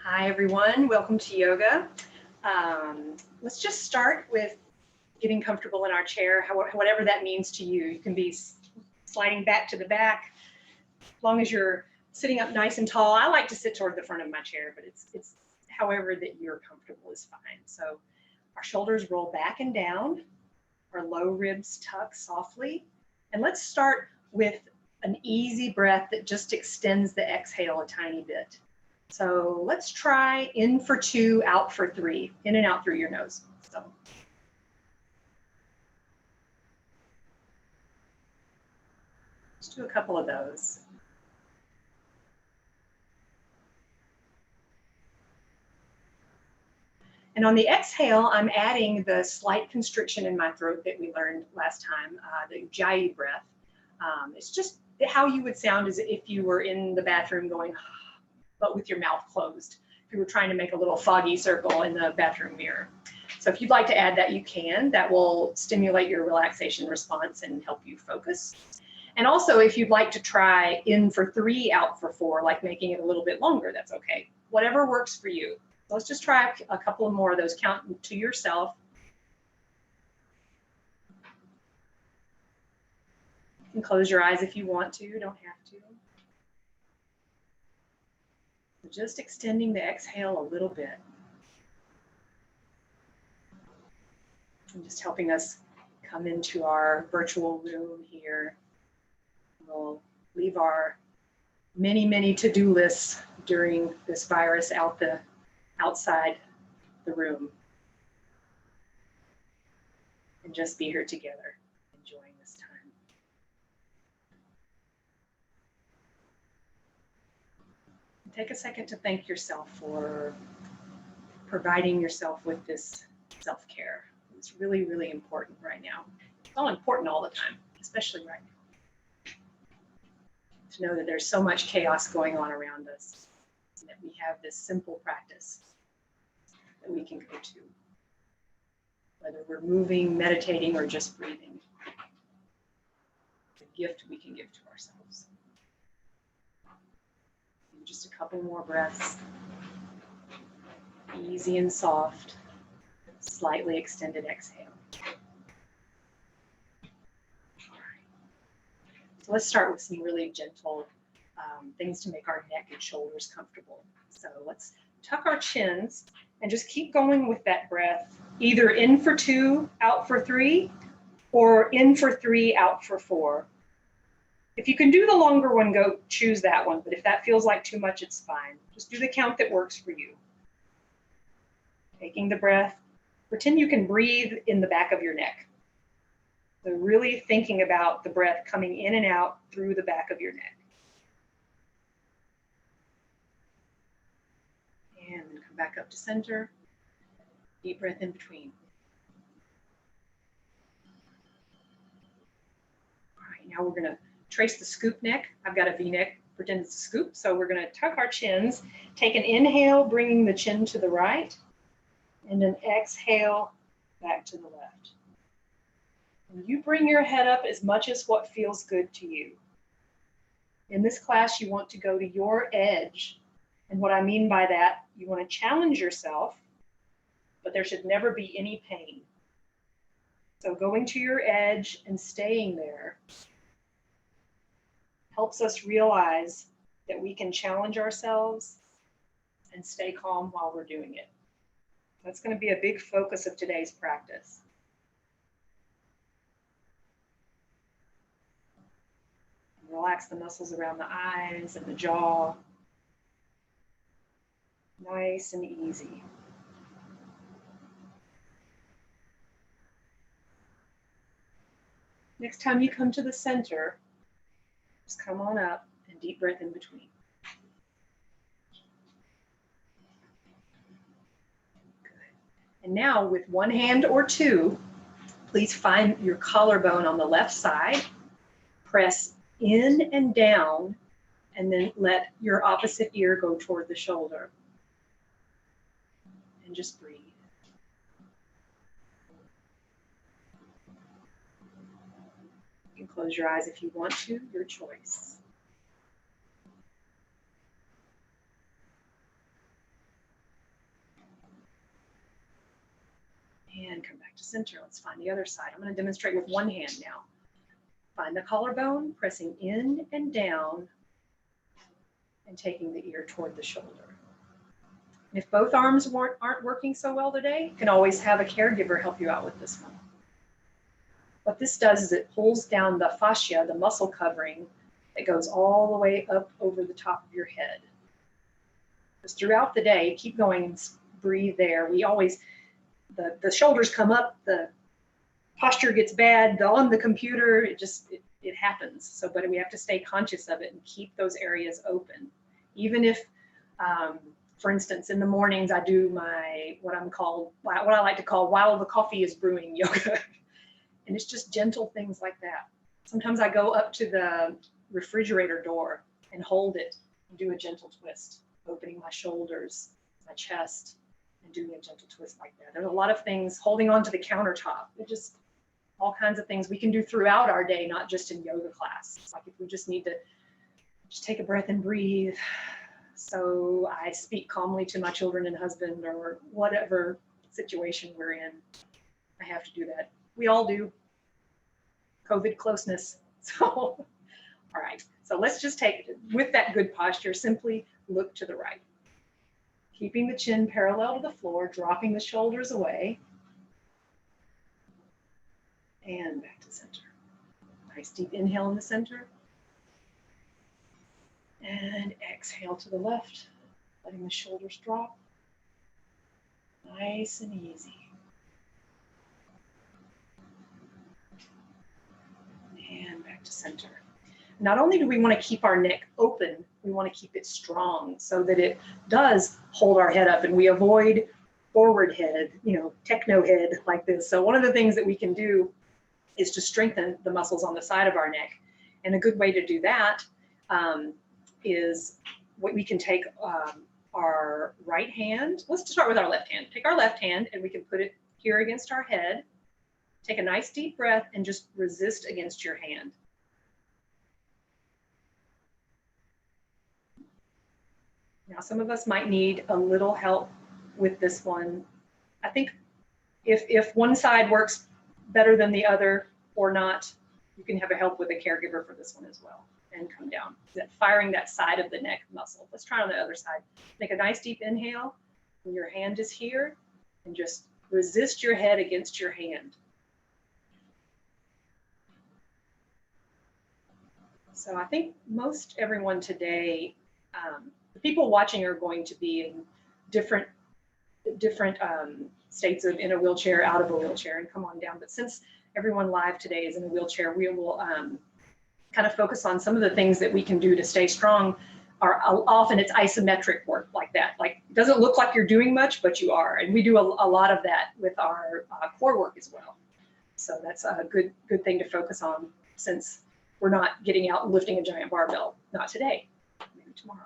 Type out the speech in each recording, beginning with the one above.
Hi everyone, welcome to yoga. Let's just start with getting comfortable in our chair, whatever that means to you. You can be sliding back to the back, as long as you're sitting up nice and tall. I like to sit toward the front of my chair, but it's however that you're comfortable is fine. So our shoulders roll back and down, our low ribs tuck softly, and let's start with an easy breath that just extends the exhale a tiny bit. So let's try in for 2, out for 3, in and out through your nose. So let's do a couple of those. And on the exhale, I'm adding the slight constriction in my throat that we learned last time, the Ujjayi breath. It's just how you would sound as if you were in the bathroom going, but with your mouth closed. If you were trying to make a little foggy circle in the bathroom mirror. So if you'd like to add that, you can. That will stimulate your relaxation response and help you focus. And also, if you'd like to try in for 3, out for 4, like making it a little bit longer, that's okay. Whatever works for you. Let's just try a couple more of those. Count to yourself. You can close your eyes if you want to, you don't have to. Just extending the exhale a little bit. And just helping us come into our virtual room here. We'll leave our many to-do lists during this virus outside the room. And just be here together, enjoying this time. Take a second to thank yourself for providing yourself with this self-care. It's really, really important right now. It's all important all the time, especially right now. To know that there's so much chaos going on around us, and that we have this simple practice that we can go to, whether we're moving, meditating, or just breathing. It's a gift we can give to ourselves. Just a couple more breaths. Easy and soft, slightly extended exhale. All right. So let's start with some really gentle things to make our neck and shoulders comfortable. So let's tuck our chins and just keep going with that breath, either in for 2, out for 3, or in for 3, out for 4. If you can do the longer one, go choose that one. But if that feels like too much, it's fine. Just do the count that works for you. Taking the breath, pretend you can breathe in the back of your neck. So really thinking about the breath coming in and out through the back of your neck. And then come back up to center. Deep breath in between. All right, now we're going to trace the scoop neck. I've got a V-neck, pretend it's a scoop. So we're going to tuck our chins, take an inhale, bringing the chin to the right, and an exhale back to the left. And you bring your head up as much as what feels good to you. In this class, you want to go to your edge. And what I mean by that, you want to challenge yourself, but there should never be any pain. So going to your edge and staying there helps us realize that we can challenge ourselves and stay calm while we're doing it. That's going to be a big focus of today's practice. Relax the muscles around the eyes and the jaw. Nice and easy. Next time you come to the center, just come on up and deep breath in between. Good. And now with one hand or 2, please find your collarbone on the left side. Press in and down, and then let your opposite ear go toward the shoulder. And just breathe. You can close your eyes if you want to, your choice. And come back to center. Let's find the other side. I'm going to demonstrate with one hand now. Find the collarbone, pressing in and down, and taking the ear toward the shoulder. And if both arms aren't working so well today, you can always have a caregiver help you out with this one. What this does is it pulls down the fascia, the muscle covering, that goes all the way up over the top of your head. Just throughout the day, keep going, breathe there. We always, the shoulders come up, the posture gets bad on the computer, it happens. So, but we have to stay conscious of it and keep those areas open. Even if, for instance, in the mornings I do my, what I like to call while the coffee is brewing yoga. And it's just gentle things like that. Sometimes I go up to the refrigerator door and hold it and do a gentle twist, opening my shoulders, my chest, and doing a gentle twist like that. There's a lot of things, holding on to the countertop. It just, all kinds of things we can do throughout our day, not just in yoga class. Like if we just need to just take a breath and breathe. So I speak calmly to my children and husband, or whatever situation we're in. I have to do that. We all do. COVID closeness. So, all right. So let's just take, with that good posture, simply look to the right. Keeping the chin parallel to the floor, dropping the shoulders away. And back to center. Nice deep inhale in the center. And exhale to the left, letting the shoulders drop. Nice and easy. And back to center. Not only do we want to keep our neck open, we want to keep it strong so that it does hold our head up and we avoid forward head, techno head like this. So one of the things that we can do is to strengthen the muscles on the side of our neck. And a good way to do that is what we can take our right hand. Let's start with our left hand. Take our left hand and we can put it here against our head. Take a nice deep breath and just resist against your hand. Now, some of us might need a little help with this one. I think if one side works better than the other or not, you can have a help with a caregiver for this one as well. And come down. Firing that side of the neck muscle. Let's try on the other side. Take a nice deep inhale. When your hand is here, and just resist your head against your hand. So I think most everyone today, the people watching are going to be in different states of in a wheelchair, out of a wheelchair, and come on down. But since everyone live today is in a wheelchair, we will kind of focus on some of the things that we can do to stay strong. Often it's isometric work like that. Like, it doesn't look like you're doing much, but you are. And we do a lot of that with our core work as well. So that's a good thing to focus on, since we're not getting out and lifting a giant barbell. Not today, maybe tomorrow.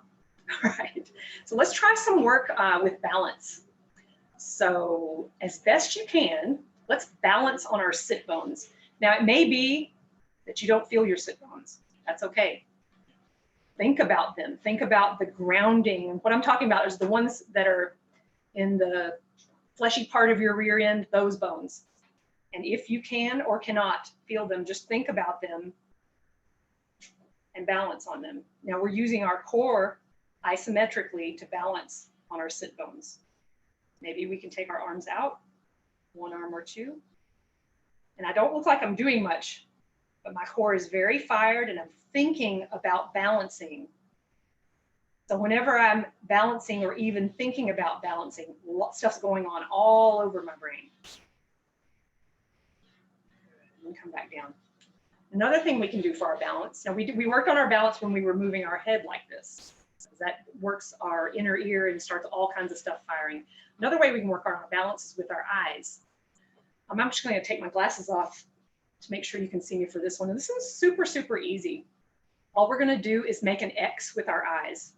All right, so let's try some work with balance. So as best you can, let's balance on our sit bones. Now it may be that you don't feel your sit bones. That's okay. Think about them. Think about the grounding. What I'm talking about is the ones that are in the fleshy part of your rear end, those bones. And if you can or cannot feel them, just think about them and balance on them. Now we're using our core isometrically to balance on our sit bones. Maybe we can take our arms out, one arm or two. And I don't look like I'm doing much, but my core is very fired and I'm thinking about balancing. So whenever I'm balancing or even thinking about balancing, stuff's going on all over my brain. And come back down. Another thing we can do for our balance, now we worked on our balance when we were moving our head like this. So that works our inner ear and starts all kinds of stuff firing. Another way we can work on our balance is with our eyes. I'm actually going to take my glasses off to make sure you can see me for this one. And this is super, super easy. All we're going to do is make an X with our eyes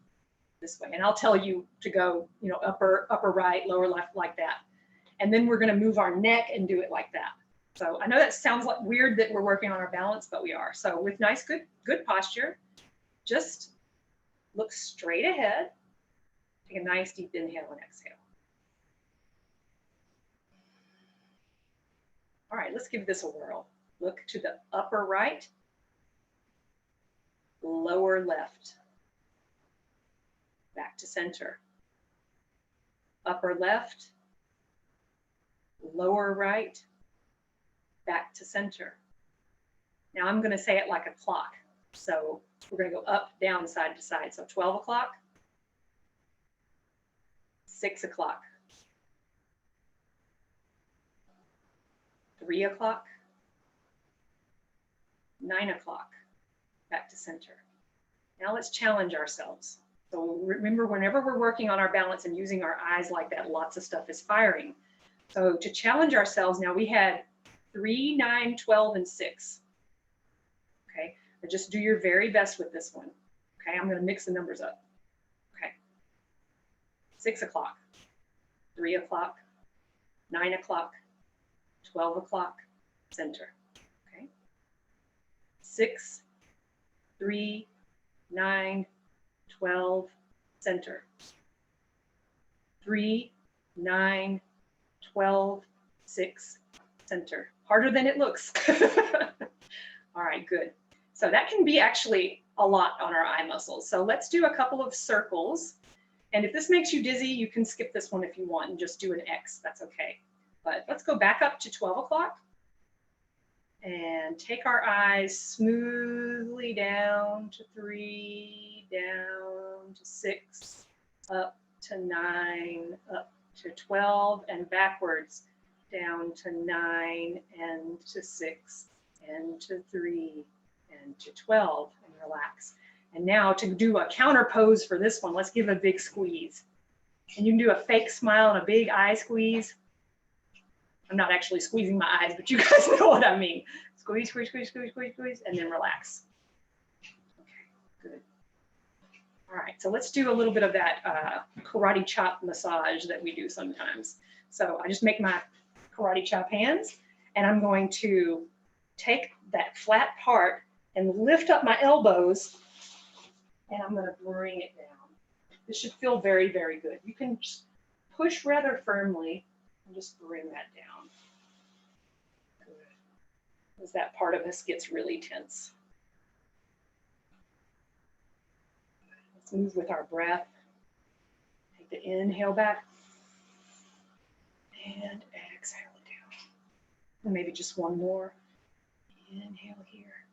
this way. And I'll tell you to go, upper right, lower left, like that. And then we're going to move our neck and do it like that. So I know that sounds like weird that we're working on our balance, but we are. So with nice, good posture, just look straight ahead. Take a nice deep inhale and exhale. All right, let's give this a whirl. Look to the upper right, lower left, back to center. Upper left, lower right, back to center. Now I'm going to say it like a clock. So we're going to go up, down, side to side. So 12 o'clock, 6 o'clock, 3 o'clock, 9 o'clock, back to center. Now let's challenge ourselves. So remember, whenever we're working on our balance and using our eyes like that, lots of stuff is firing. So to challenge ourselves, now we had 3, 9, 12, and 6. Okay, but just do your very best with this one. Okay, I'm going to mix the numbers up. Okay, 6 o'clock, 3 o'clock, 9 o'clock, 12 o'clock, center. Okay, 6, 3, 9, 12, center. 3, 9, 12, 6, center. Harder than it looks. All right, good. So that can be actually a lot on our eye muscles. So let's do a couple of circles. And if this makes you dizzy, you can skip this one if you want and just do an X. That's okay. But let's go back up to 12 o'clock and take our eyes smoothly down to 3, down to 6, up to 9, up to 12, and backwards down to 9 and to 6 and to 3 and to 12, and relax. And now to do a counter pose for this one, let's give a big squeeze. And you can do a fake smile and a big eye squeeze. I'm not actually squeezing my eyes, but you guys know what I mean. Squeeze, squeeze, squeeze, squeeze, squeeze, squeeze, and then relax. Okay, good. All right, so let's do a little bit of that karate chop massage that we do sometimes. So I just make my karate chop hands, and I'm going to take that flat part and lift up my elbows, and I'm going to bring it down. This should feel very, very good. You can just push rather firmly and just bring that down. Good. As that part of us gets really tense. Let's move with our breath. Take the inhale back and exhale it down. And maybe just one more. Inhale here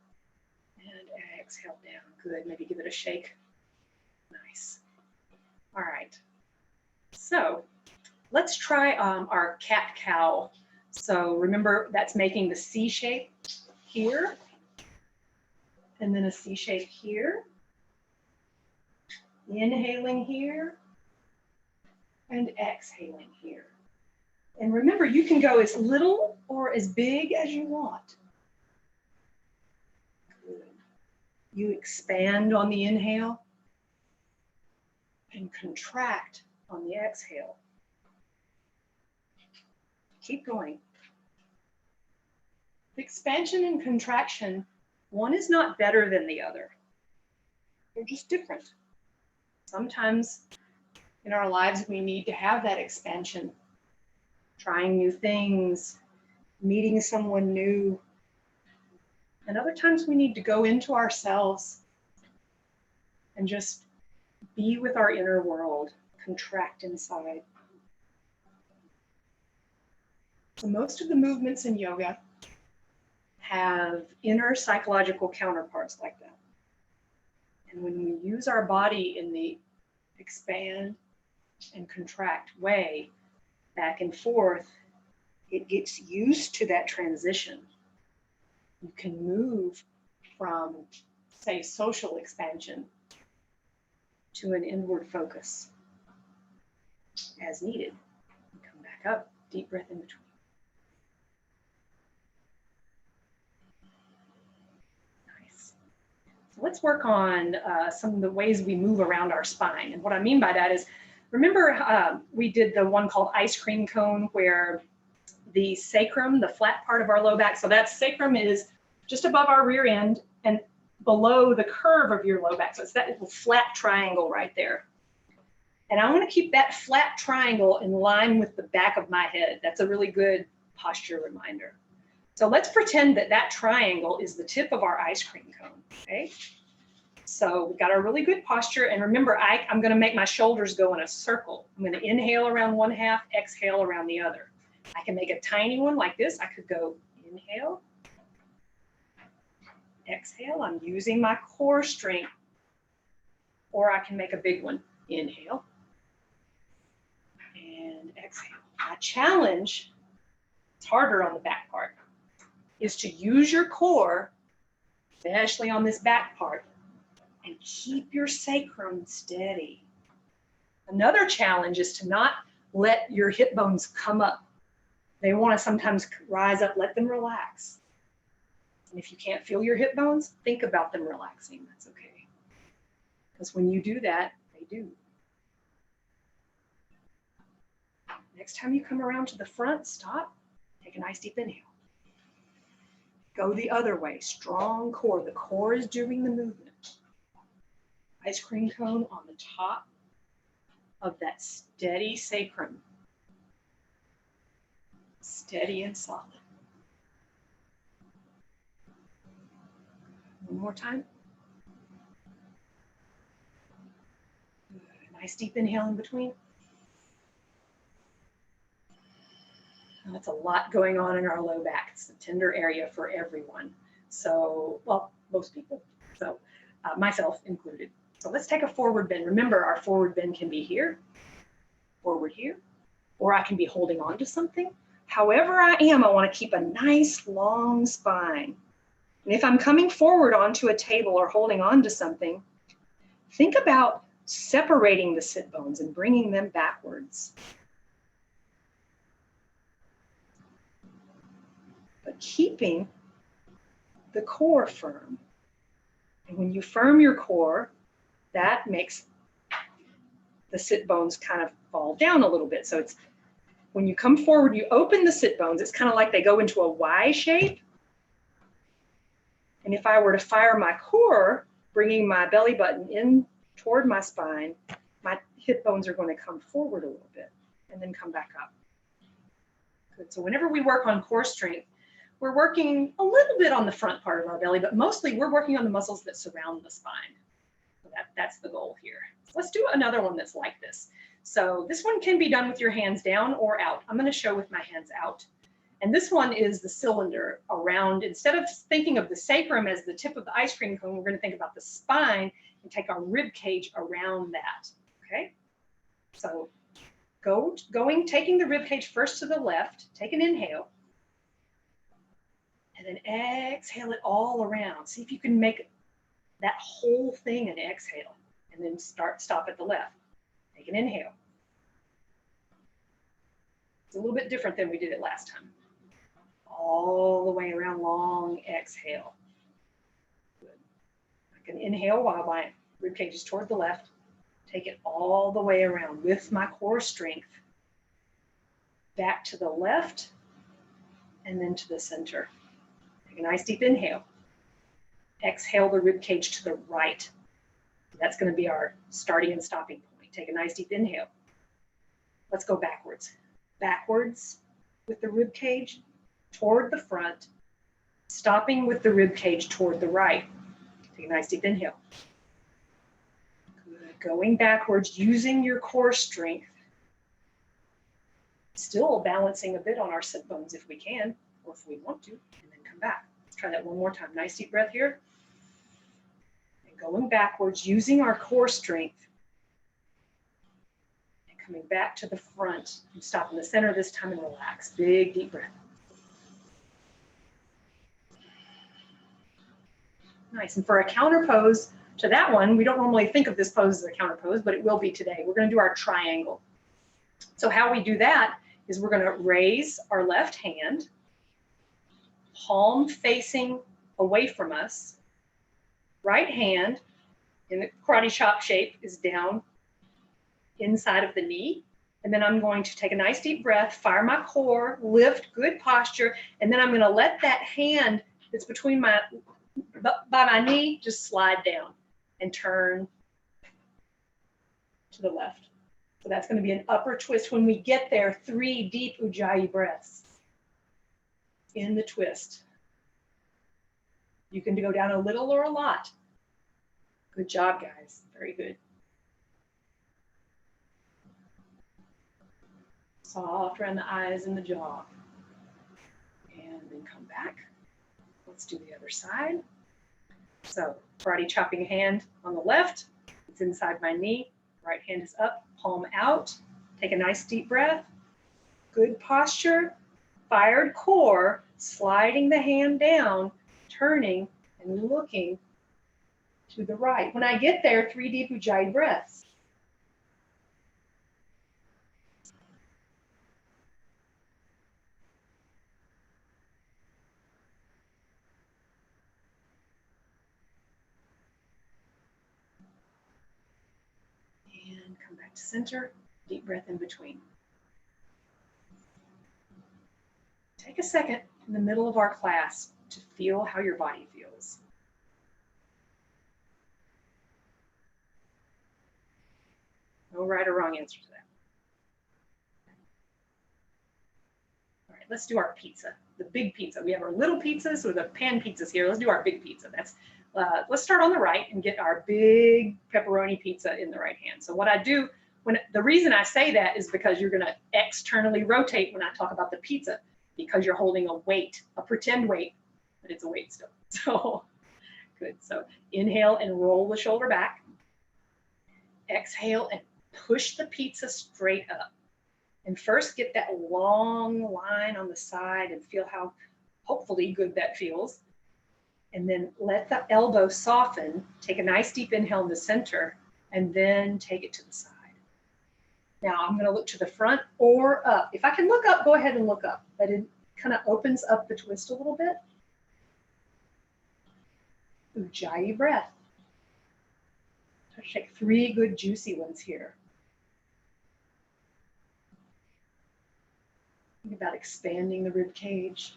and exhale down. Good. Maybe give it a shake. Nice. All right. So let's try our cat-cow. So remember, that's making the C shape here, and then a C shape here. Inhaling here and exhaling here. And remember, you can go as little or as big as you want. Good. You expand on the inhale and contract on the exhale. Keep going. The expansion and contraction, one is not better than the other. They're just different. Sometimes in our lives, we need to have that expansion, trying new things, meeting someone new. And other times we need to go into ourselves and just be with our inner world, contract inside. So most of the movements in yoga have inner psychological counterparts like that. And when we use our body in the expand and contract way, back and forth, it gets used to that transition. You can move from, say, social expansion to an inward focus as needed. Come back up, deep breath in between. Nice. So let's work on some of the ways we move around our spine. And what I mean by that is, remember we did the one called ice cream cone, where the sacrum, the flat part of our low back, so that sacrum is just above our rear end and below the curve of your low back. So it's that little flat triangle right there. And I want to keep that flat triangle in line with the back of my head. That's a really good posture reminder. So let's pretend that that triangle is the tip of our ice cream cone, okay? So we've got our really good posture, and remember, I'm gonna make my shoulders go in a circle. I'm gonna inhale around one half, exhale around the other. I can make a tiny one like this. I could go inhale, exhale. I'm using my core strength. Or I can make a big one. Inhale and exhale. My challenge, it's harder on the back part, is to use your core, especially on this back part, and keep your sacrum steady. Another challenge is to not let your hip bones come up. They want to sometimes rise up, let them relax. And if you can't feel your hip bones, think about them relaxing. That's okay. Because when you do that, they do. Next time you come around to the front, stop, take a nice deep inhale. Go the other way, strong core. The core is doing the movement. Ice cream cone on the top of that steady sacrum. Steady and solid. One more time. Good. Nice deep inhale in between. That's a lot going on in our low back. It's a tender area for everyone. So, well, most people. So, myself included. So let's take a forward bend. Remember, our forward bend can be here, forward here, or I can be holding on to something. However I am, I want to keep a nice long spine. And if I'm coming forward onto a table or holding on to something, think about separating the sit bones and bringing them backwards. But keeping the core firm. And when you firm your core, that makes the sit bones kind of fall down a little bit. So it's when you come forward, you open the sit bones, it's kind of like they go into a Y shape. And if I were to fire my core, bringing my belly button in toward my spine, my hip bones are going to come forward a little bit and then come back up. Good. So whenever we work on core strength, we're working a little bit on the front part of our belly, but mostly we're working on the muscles that surround the spine. So that's the goal here. So let's do another one that's like this. So this one can be done with your hands down or out. I'm going to show with my hands out. And this one is the cylinder around. Instead of thinking of the sacrum as the tip of the ice cream cone, we're going to think about the spine and take our rib cage around that. Okay? So taking the rib cage first to the left, take an inhale. And then exhale it all around. See if you can make that whole thing an exhale. And then stop at the left. Take an inhale. It's a little bit different than we did it last time. All the way around, long exhale. Good. I can inhale while my ribcage is toward the left. Take it all the way around with my core strength. Back to the left and then to the center. Take a nice deep inhale. Exhale the ribcage to the right. That's going to be our starting and stopping point. Take a nice deep inhale. Let's go backwards. Backwards with the rib cage toward the front, stopping with the rib cage toward the right. Take a nice deep inhale. Good. Going backwards, using your core strength. Still balancing a bit on our sit bones if we can, or if we want to, and then come back. Let's try that one more time. Nice deep breath here. And going backwards, using our core strength. Coming back to the front and stop in the center this time and relax. Big, deep breath. Nice. And for a counter pose to that one, we don't normally think of this pose as a counter pose, but it will be today. We're going to do our triangle. So how we do that is we're going to raise our left hand, palm facing away from us. Right hand in the karate chop shape is down inside of the knee. And then I'm going to take a nice deep breath, fire my core, lift, good posture. And then I'm going to let that hand that's between by my knee just slide down and turn to the left. So that's going to be an upper twist. When we get there, 3 deep Ujjayi breaths. in the twist. You can go down a little or a lot. Good job, guys. Very good. Soft around the eyes and the jaw. And then come back. Let's do the other side. So karate chopping hand on the left. It's inside my knee. Right hand is up, palm out. Take a nice deep breath. Good posture. Fired core. Sliding the hand down, turning and looking to the right. When I get there, 3 deep Ujjayi breaths. And come back to center, deep breath in between. Take a second in the middle of our class to feel how your body feels. No right or wrong answer to that. All right, let's do our pizza, the big pizza. We have our little pizzas or the pan pizzas here. Let's do our big pizza. Let's start on the right and get our big pepperoni pizza in the right hand. So what I do, the reason I say that is because you're gonna externally rotate when I talk about the pizza, because you're holding a weight, a pretend weight, but it's a weight still. So good. So inhale and roll the shoulder back. Exhale and push the pizza straight up. And first get that long line on the side and feel how hopefully good that feels. And then let the elbow soften. Take a nice deep inhale in the center and then take it to the side. Now I'm going to look to the front or up. If I can look up, go ahead and look up. But it kind of opens up the twist a little bit. Ujjayi breath. Take 3 good juicy ones here. Think about expanding the rib cage.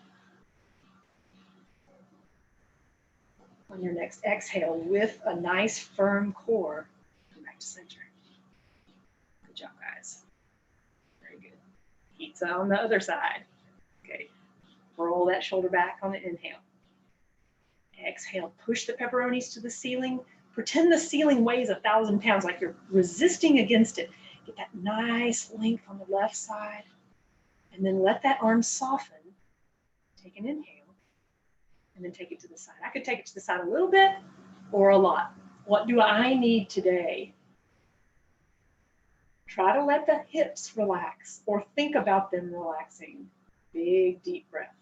On your next exhale, with a nice firm core, come back to center. Good job, guys. Very good. Pizza on the other side. Okay. Roll that shoulder back on the inhale. Exhale, push the pepperonis to the ceiling. Pretend the ceiling weighs 1,000 pounds, like you're resisting against it. Get that nice length on the left side. And then let that arm soften. Take an inhale. And then take it to the side. I could take it to the side a little bit or a lot. What do I need today? Try to let the hips relax or think about them relaxing. Big, deep breath.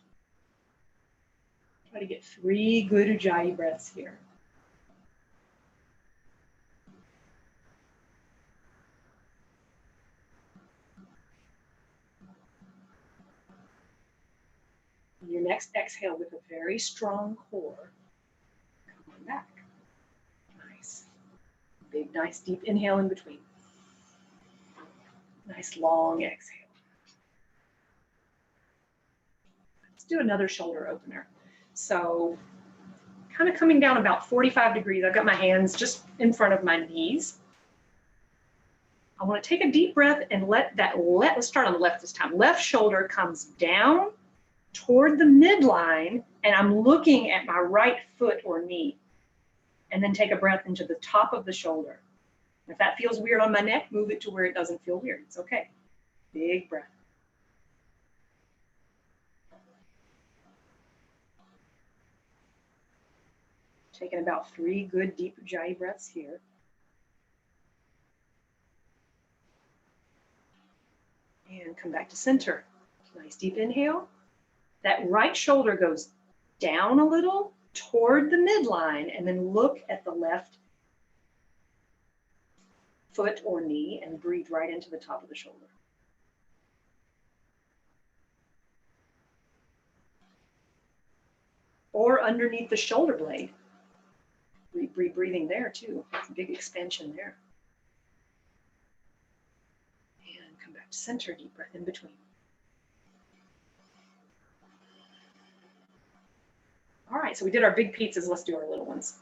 Try to get 3 good Ujjayi breaths here. Your next exhale with a very strong core. Come on back. Nice. Big, nice, deep inhale in between. Nice, long exhale. Let's do another shoulder opener. So kind of coming down about 45 degrees. I've got my hands just in front of my knees. I want to take a deep breath and let's start on the left this time. Left shoulder comes down toward the midline, and I'm looking at my right foot or knee. And then take a breath into the top of the shoulder. If that feels weird on my neck, move it to where it doesn't feel weird. It's okay. Big breath. Taking about 3 good deep Ujjayi breaths here. And come back to center. Nice deep inhale. That right shoulder goes down a little toward the midline, and then look at the left foot or knee and breathe right into the top of the shoulder. Or underneath the shoulder blade. Breathing there too. Big expansion there. And come back to center, deep breath in between. All right, so we did our big pizzas. Let's do our little ones.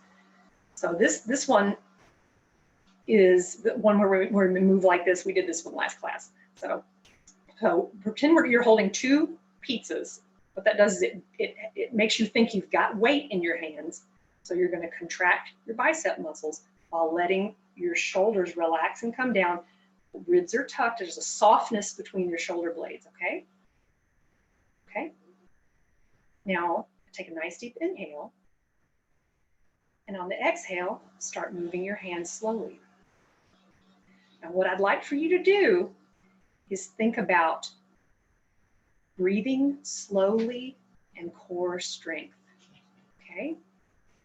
So this one is the one where we move like this. We did this one last class. So pretend you're holding 2 pizzas What that does is it makes you think you've got weight in your hands. So you're going to contract your bicep muscles while letting your shoulders relax and come down. The ribs are tucked. There's a softness between your shoulder blades, okay? Okay. Now, take a nice deep inhale. And on the exhale, start moving your hands slowly. Now, what I'd like for you to do is think about breathing slowly and core strength, okay?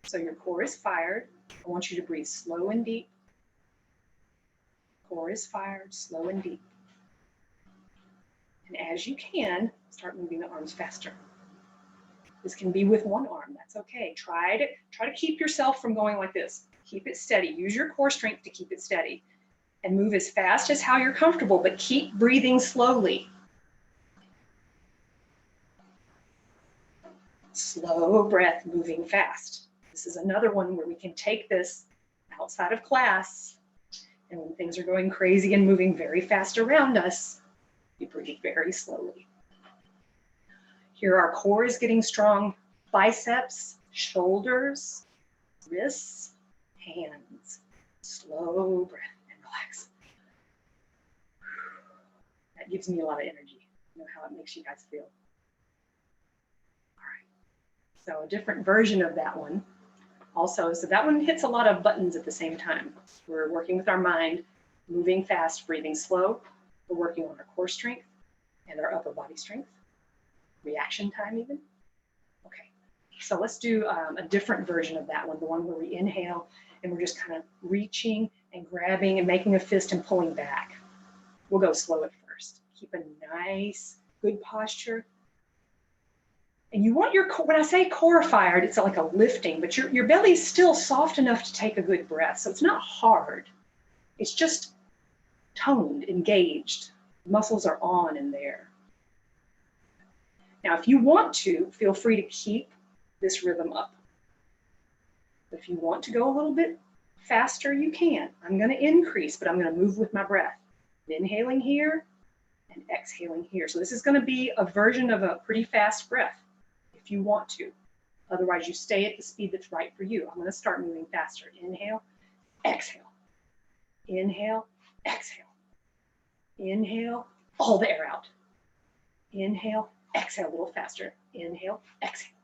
So your core is fired. I want you to breathe slow and deep. Core is fired, slow and deep. And as you can, start moving the arms faster. This can be with one arm, that's okay. Try to keep yourself from going like this. Keep it steady. Use your core strength to keep it steady. And move as fast as how you're comfortable, but keep breathing slowly. Slow breath, moving fast. This is another one where we can take this outside of class, and when things are going crazy and moving very fast around us, you breathe very slowly. Here our core is getting strong. Biceps, shoulders, wrists, hands. Slow breath and relax. That gives me a lot of energy. You know how it makes you guys feel. All right. So a different version of that one also. So that one hits a lot of buttons at the same time. We're working with our mind, moving fast, breathing slow. We're working on our core strength and our upper body strength. Reaction time even. Okay, so let's do a different version of that one, the one where we inhale and we're just kind of reaching and grabbing and making a fist and pulling back. We'll go slow at first. Keep a nice, good posture. And you want your core, when I say core fired, it's like a lifting, but your belly is still soft enough to take a good breath. So it's not hard. It's just toned, engaged. The muscles are on and there. Now, if you want to, feel free to keep this rhythm up. If you want to go a little bit faster, you can. I'm going to increase, but I'm going to move with my breath. Inhaling here and exhaling here. So this is going to be a version of a pretty fast breath if you want to. Otherwise, you stay at the speed that's right for you. I'm going to start moving faster. Inhale, exhale. Inhale, exhale. Inhale, all the air out. Inhale, exhale a little faster. Inhale, exhale.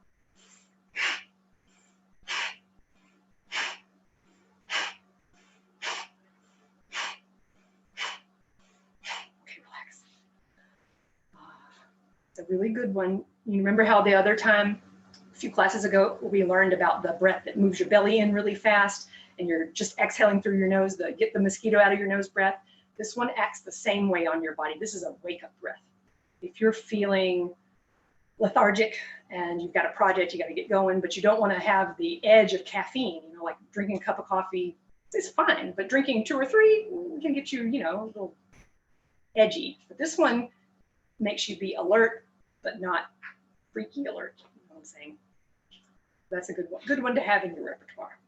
Okay, relax. It's a really good one. You remember how the other time, a few classes ago, we learned about the breath that moves your belly in really fast and you're just exhaling through your nose, get the mosquito out of your nose breath. This one acts the same way on your body. This is a wake-up breath. If you're feeling lethargic and you've got a project, you got to get going, but you don't want to have the edge of caffeine, you know, like drinking a cup of coffee is fine, but drinking 2 or 3 can get you, you know, a little edgy. But this one makes you be alert, but not freaky alert. You know what I'm saying? That's a good one to have in your repertoire.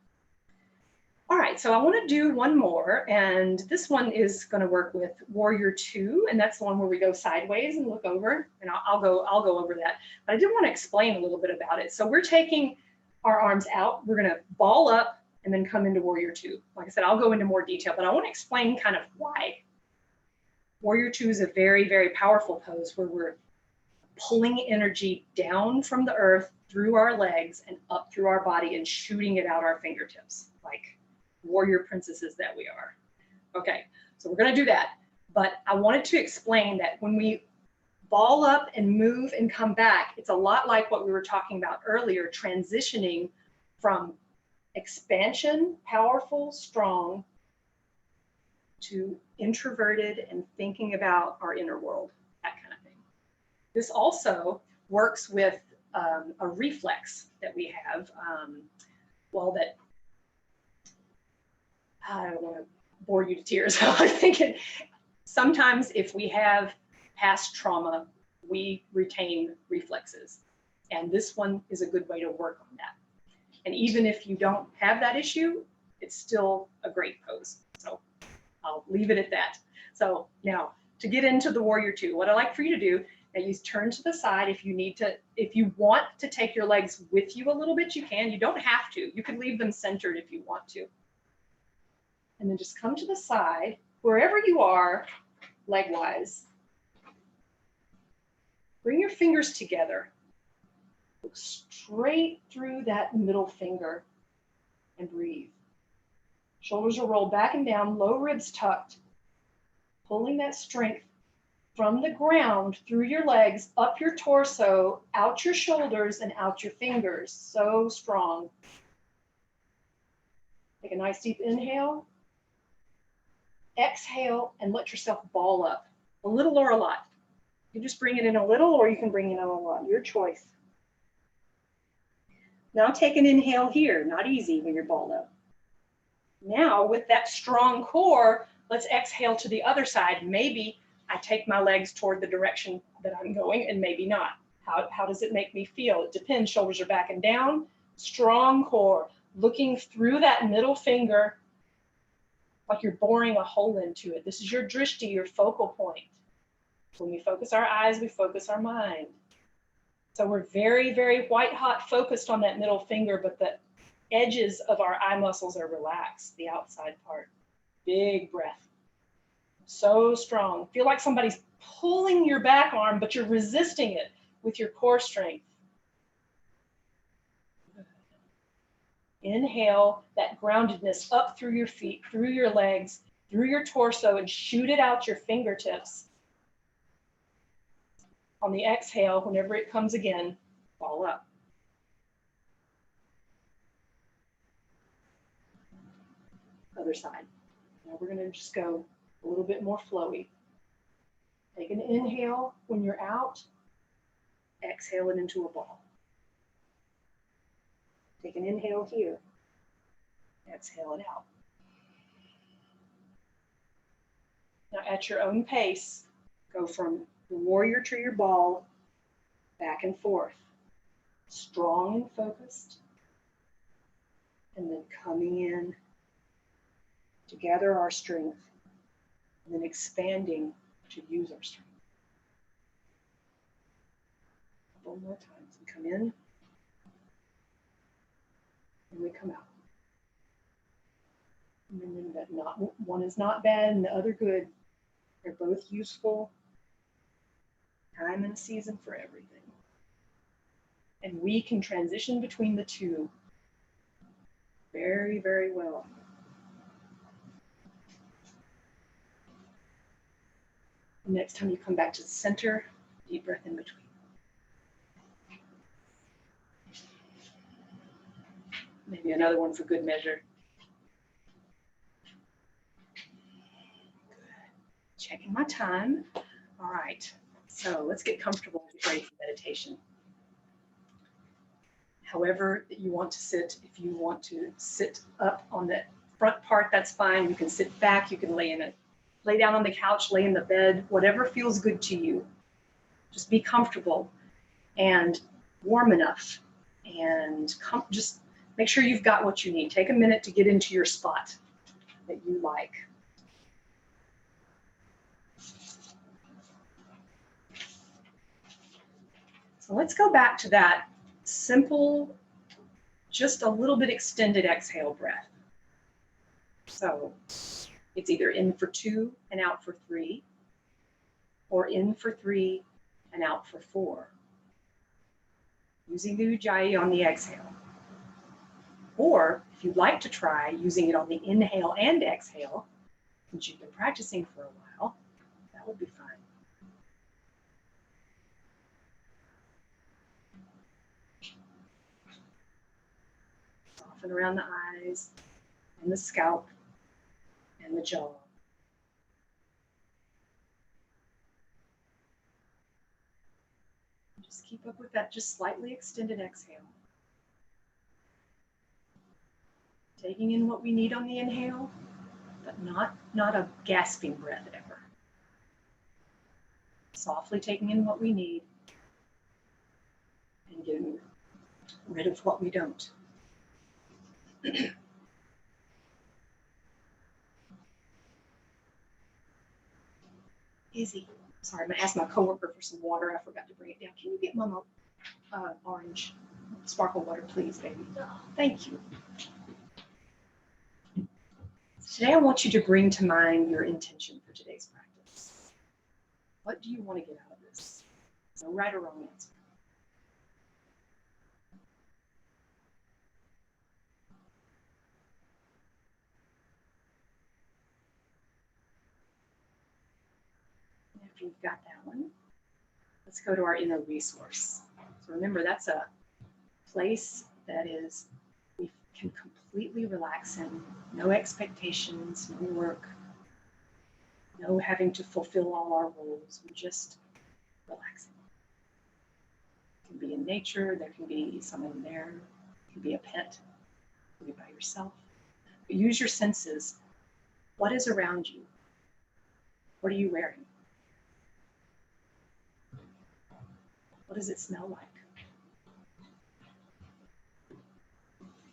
All right, so I want to do one more, and this one is going to work with Warrior 2, and that's the one where we go sideways and look over, and I'll go over that. But I did want to explain a little bit about it. So we're taking our arms out, we're going to ball up and then come into Warrior 2. Like I said, I'll go into more detail, but I want to explain kind of why. Warrior 2 is a very, very powerful pose where we're pulling energy down from the earth through our legs and up through our body and shooting it out our fingertips, like warrior princesses that we are. Okay, so we're going to do that. But I wanted to explain that when we ball up and move and come back, it's a lot like what we were talking about earlier, transitioning from expansion, powerful, strong, to introverted and thinking about our inner world, that kind of thing. This also works with a reflex that we have, that I don't want to bore you to tears. I was thinking sometimes if we have past trauma, we retain reflexes. And this one is a good way to work on that. And even if you don't have that issue, it's still a great pose. So I'll leave it at that. So now to get into the Warrior 2, what I'd like for you to do Now you turn to the side. If you want to take your legs with you a little bit, you can. You don't have to. You can leave them centered if you want to. And then just come to the side, wherever you are, leg-wise. Bring your fingers together. Look straight through that middle finger and breathe. Shoulders are rolled back and down, low ribs tucked, pulling that strength from the ground through your legs, up your torso, out your shoulders, and out your fingers. So strong. Take a nice deep inhale. Exhale and let yourself ball up. A little or a lot. You just bring it in a little or you can bring it in a lot. Your choice. Now take an inhale here. Not easy when you're balled up. Now with that strong core, let's exhale to the other side. Maybe I take my legs toward the direction that I'm going and maybe not. How does it make me feel? It depends. Shoulders are back and down. Strong core. Looking through that middle finger like you're boring a hole into it. This is your drishti, your focal point. When we focus our eyes, we focus our mind. So we're very, very white hot focused on that middle finger, but the edges of our eye muscles are relaxed, the outside part. Big breath. So strong. Feel like somebody's pulling your back arm, but you're resisting it with your core strength. Inhale that groundedness up through your feet, through your legs, through your torso, and shoot it out your fingertips. On the exhale, whenever it comes again, ball up. Other side. Now we're going to just go a little bit more flowy. Take an inhale when you're out. Exhale it into a ball. Take an inhale here. Exhale it out. Now at your own pace, go from the warrior to your ball, back and forth. Strong and focused. And then coming in to gather our strength. And then expanding to use our strength. A couple more times. We come in. And we come out. Remember that one is not bad and the other good. They're both useful. Time and season for everything. And we can transition between the two very, very well. The next time you come back to the center, deep breath in between. Maybe another one for good measure. Good. Checking my time. All right. So let's get comfortable and get ready for meditation. However you want to sit, if you want to sit up on the front part, that's fine. You can sit back, you can lay down on the couch, lay in the bed, whatever feels good to you. Just be comfortable and warm enough and just make sure you've got what you need. Take a minute to get into your spot that you like. So let's go back to that simple, just a little bit extended exhale breath. So it's either in for 2 and out for 3, or in for 3 and out for 4. Using the Ujjayi on the exhale. Or if you'd like to try using it on the inhale and exhale, since you've been practicing for a while, that would be fine. Soften around the eyes and the scalp and the jaw. Just keep up with that just slightly extended exhale. Taking in what we need on the inhale, but not a gasping breath ever. Softly taking in what we need and getting rid of what we don't. Easy. Sorry, I'm gonna ask my coworker for some water. I forgot to bring it down. Can you get Mama orange sparkle water, please, baby? Thank you. Today, I want you to bring to mind your intention for today's practice. What do you want to get out of this? No right or wrong answer. After you've got that one, let's go to our inner resource. So remember, that's a place that is we can completely relax in. No expectations, no work, no having to fulfill all our roles. We're just relaxing. It can be in nature, there can be someone there, it can be a pet, it can be by yourself. But use your senses. What is around you? What are you wearing? What does it smell like?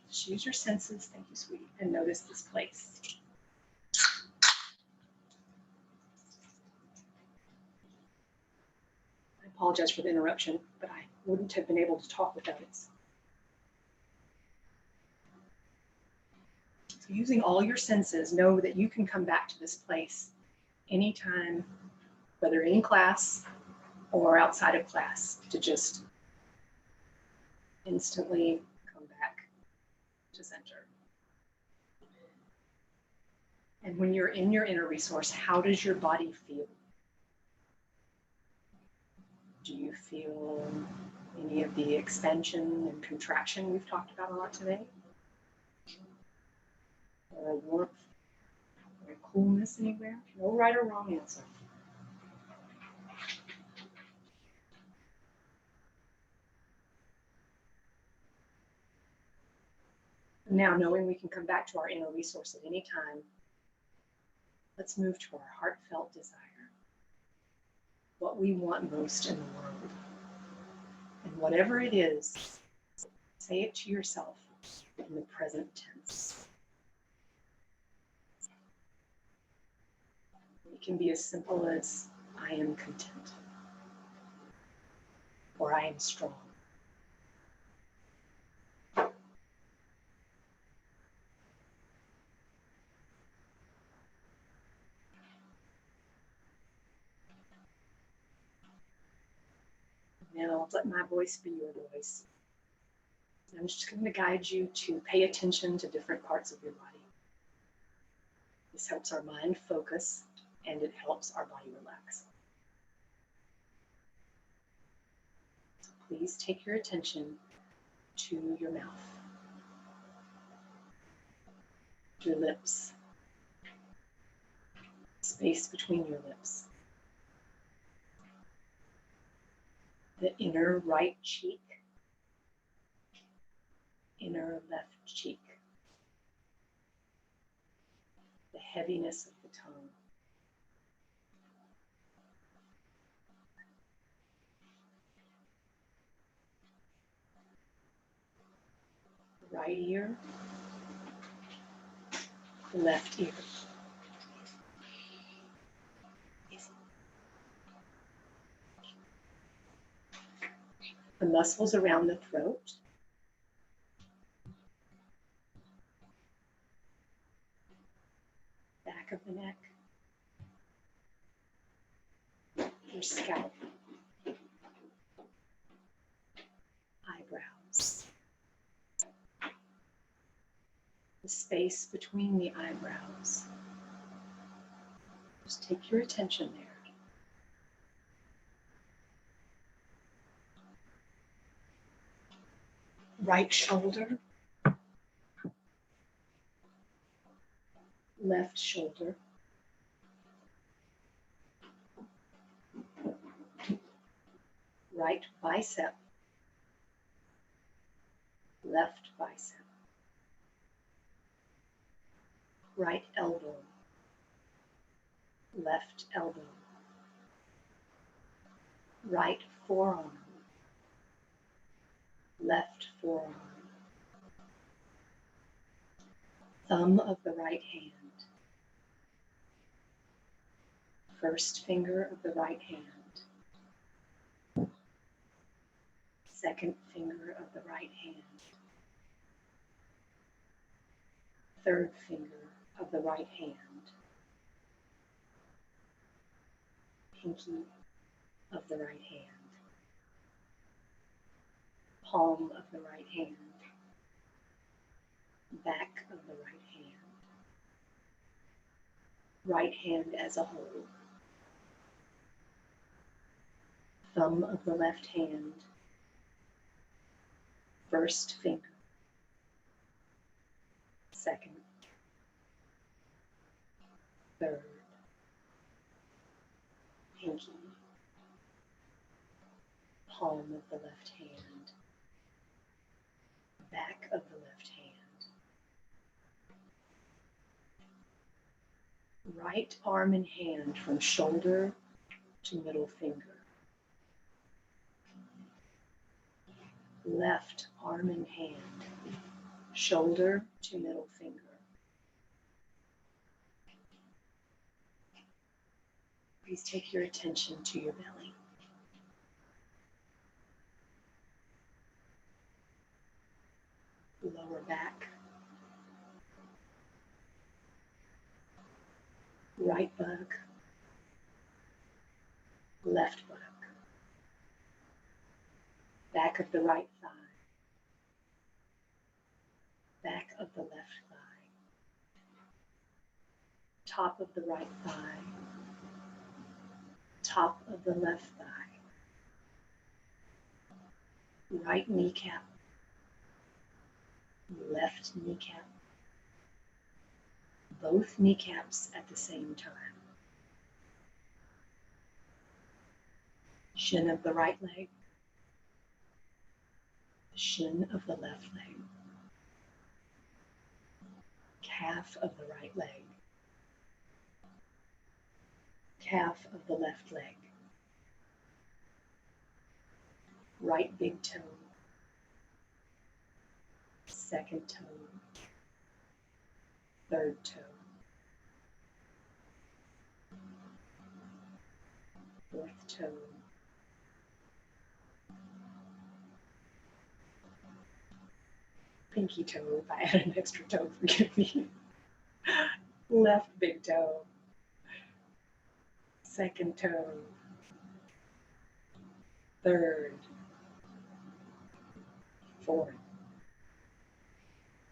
Just use your senses, thank you, sweetie, and notice this place. I apologize for the interruption, but I wouldn't have been able to talk without it. So using all your senses, know that you can come back to this place anytime, whether in class or outside of class, to just instantly come back to center. And when you're in your inner resource, how does your body feel? Do you feel any of the expansion and contraction we've talked about a lot today? Or a warmth, or a coolness anywhere? No right or wrong answer. Now, knowing we can come back to our inner resource at any time, let's move to our heartfelt desire. What we want most in the world. And whatever it is, say it to yourself in the present tense. It can be as simple as, I am content, or I am strong. Now, let my voice be your voice. I'm just going to guide you to pay attention to different parts of your body. This helps our mind focus, and it helps our body relax. So please take your attention to your mouth, your lips, space between your lips, the inner right cheek, inner left cheek, the heaviness of the tongue, the right ear, the left ear. The muscles around the throat, back of the neck, your scalp, eyebrows, the space between the eyebrows. Just take your attention there. Right shoulder, left shoulder, right bicep, left bicep, right elbow, left elbow, right forearm, left forearm, thumb of the right hand, First finger of the right hand. Second finger of the right hand. Third finger of the right hand. Pinky of the right hand. Palm of the right hand. Back of the right hand. Right hand as a whole. Thumb of the left hand. First finger. Second. Third. Pinky. Palm of the left hand. Back of the left hand. Right arm and hand from shoulder to middle finger. Left arm and hand, shoulder to middle finger. Please take your attention to your belly. Lower back. Right buttock. Left buttock. Back of the right thigh. Back of the left thigh. Top of the right thigh. Top of the left thigh. Right kneecap. Left kneecap. Both kneecaps at the same time. Shin of the right leg. Shin of the left leg. Calf of the right leg. Calf of the left leg. Right big toe. Second toe. Third toe. Fourth toe. Pinky toe, if I add an extra toe, forgive me. Left big toe. Second toe. Third. Fourth.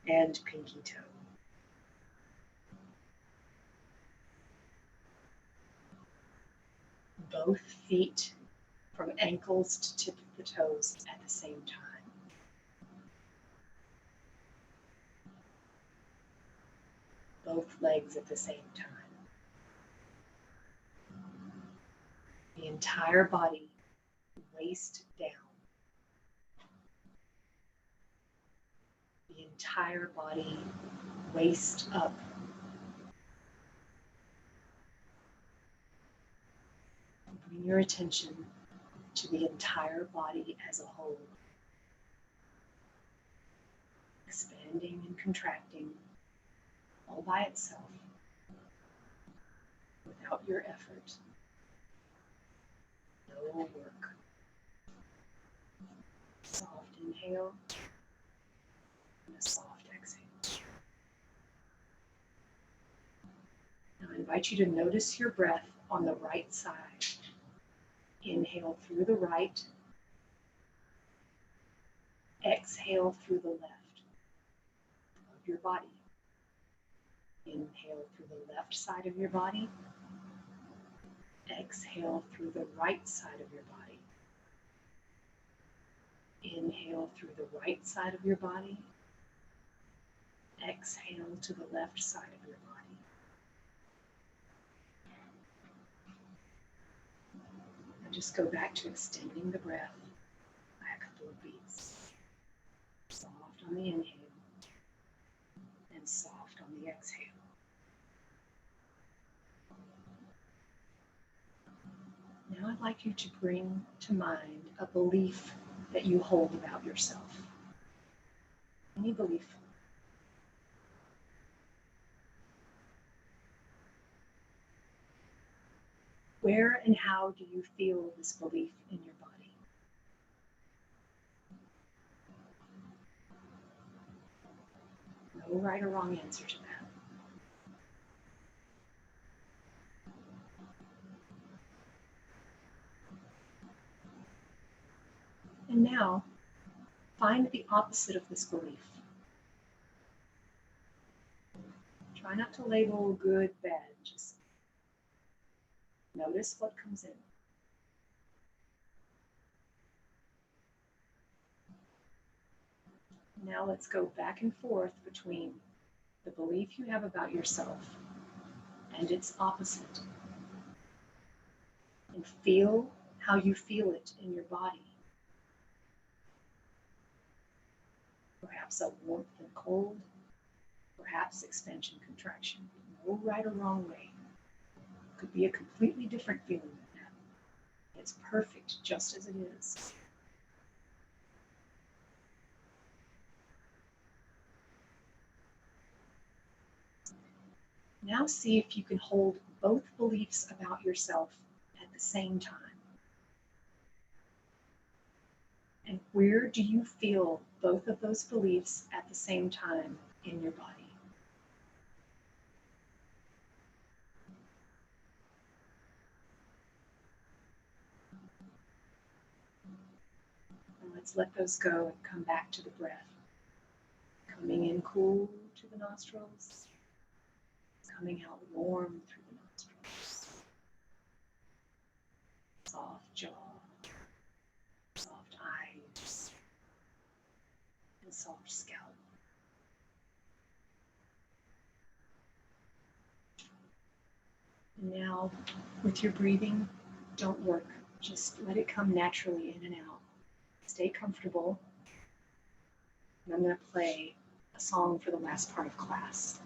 And pinky toe. Both feet from ankles to tip of the toes at the same time. Both legs at the same time. The entire body, waist down. The entire body, waist up. Bring your attention to the entire body as a whole. Expanding and contracting all by itself, without your effort. No work. Soft inhale and a soft exhale. Now I invite you to notice your breath on the right side. Inhale through the right. Exhale through the left of your body. Inhale through the left side of your body. Exhale through the right side of your body. Inhale through the right side of your body. Exhale to the left side of your body. And just go back to extending the breath by a couple of beats. Soft on the inhale and soft on the exhale. Now I'd like you to bring to mind a belief that you hold about yourself. Any belief. Where and how do you feel this belief in your body? No right or wrong answer to that. And now, find the opposite of this belief. Try not to label good, bad. Just notice what comes in. Now let's go back and forth between the belief you have about yourself and its opposite. And feel how you feel it in your body. Perhaps a warmth and cold, perhaps expansion, contraction. No right or wrong way. It could be a completely different feeling than that. It's perfect just as it is. Now see if you can hold both beliefs about yourself at the same time. And where do you feel both of those beliefs at the same time in your body? And let's let those go and come back to the breath. Coming in cool to the nostrils, coming out warm through the nostrils. Soft jaw, soft eyes, and soft scalp. And now, with your breathing, don't work. Just let it come naturally in and out. Stay comfortable. And I'm going to play a song for the last part of class.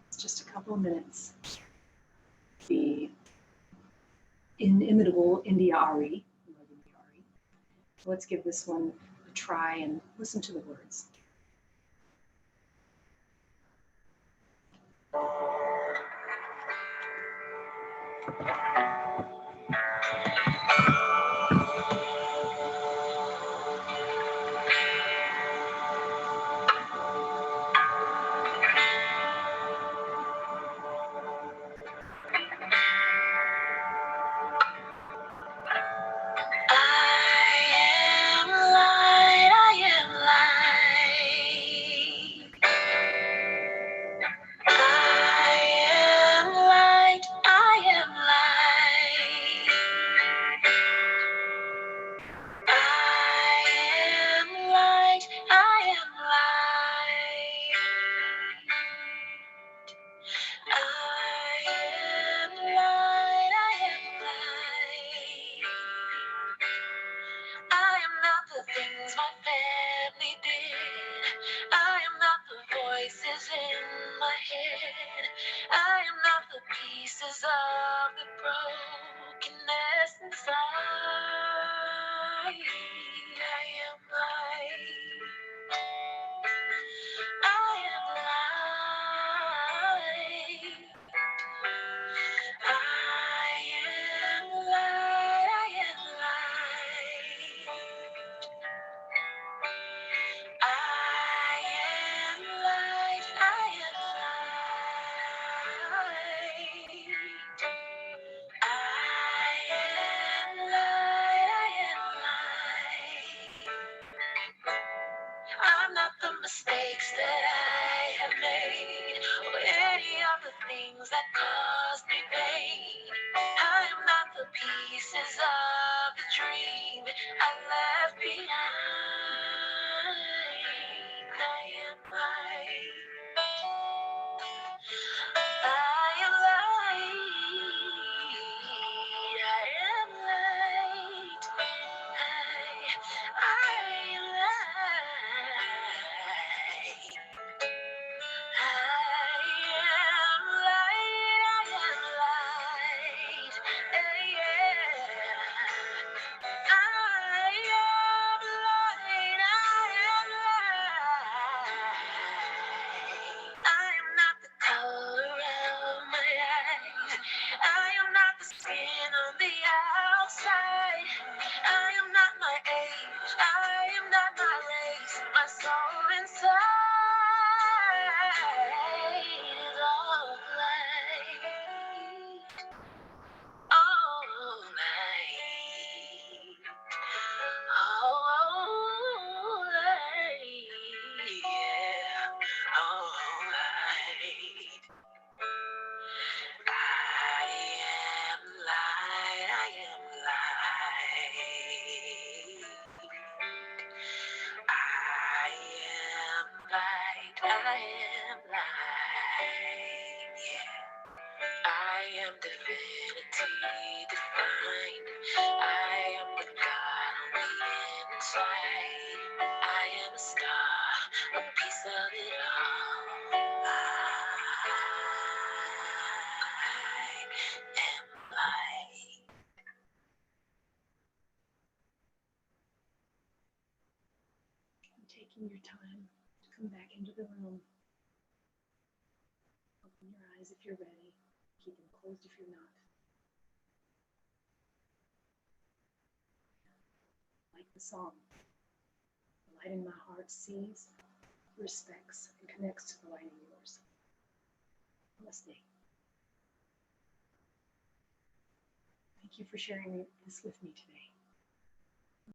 It's just a couple of minutes. The inimitable India Ari. Let's give this one a try and listen to the words. am divinity defined. I am the God on the inside. I am a star, a piece of it all. I am light. And taking your time to come back into the room. Open your eyes if you're ready. Keep them closed if you're not. Like the song, the light in my heart sees, respects, and connects to the light in yours. Namaste. Thank you for sharing this with me today.